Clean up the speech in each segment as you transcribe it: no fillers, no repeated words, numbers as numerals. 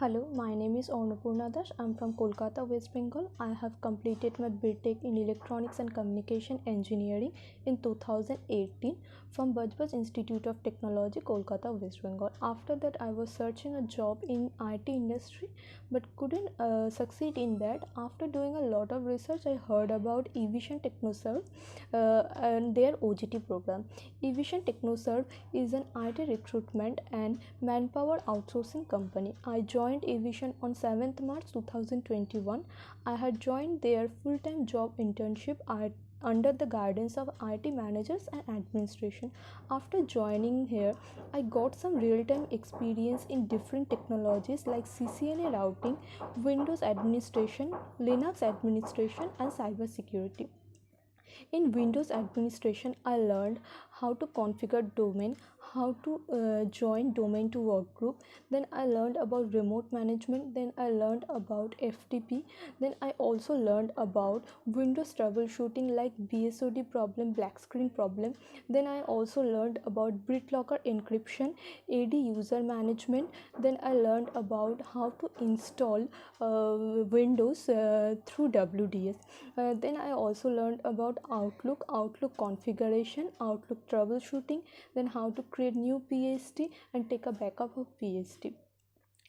Hello, my name is Anapurna. I'm from Kolkata, West Bengal. I have completed my B.Tech in Electronics and Communication Engineering in 2018 from Bajbaj Institute of Technology, Kolkata, West Bengal. After that, I was searching a job in IT industry but couldn't succeed in that. After doing a lot of research, I heard about Evision Technoserve and their OJT program. Evision Technoserve is an IT recruitment and manpower outsourcing company. I joined Evision on 7th March 2021. I had joined their full-time job internship under the guidance of IT managers and administration. After joining here, I got some real-time experience in different technologies like CCNA routing, Windows administration, Linux administration, and cybersecurity. In Windows administration, I learned how to configure domain, how to join domain to work group. Then I learned about remote management. Then I learned about FTP. Then I also learned about Windows troubleshooting like BSOD problem, black screen problem. Then I also learned about BitLocker encryption, AD user management. Then I learned about how to install Windows through WDS. Then I also learned about Outlook configuration, Outlook troubleshooting, then how to create new PST and take a backup of PST.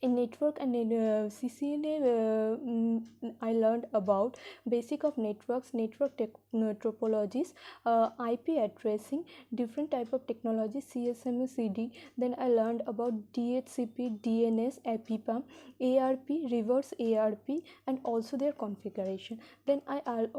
In network and in CCNA, I learned about basic of networks, topologies, IP addressing, different type of technology, CSMA, CD. Then I learned about DHCP, DNS, APIPA, ARP, reverse ARP, and also their configuration. Then I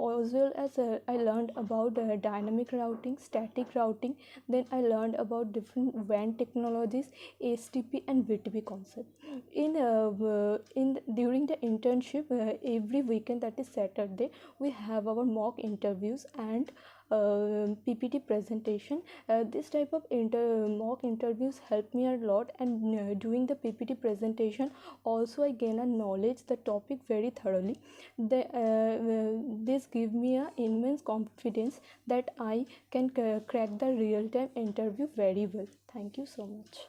learned about dynamic routing, static routing. Then I learned about different WAN technologies, STP and VTP concept. During the internship, every weekend, that is Saturday, we have our mock interviews and PPT presentation. This type of mock interviews help me a lot, and doing the PPT presentation also I gain a knowledge the topic very thoroughly. This give me a immense confidence that I can crack the real-time interview very well. Thank you so much.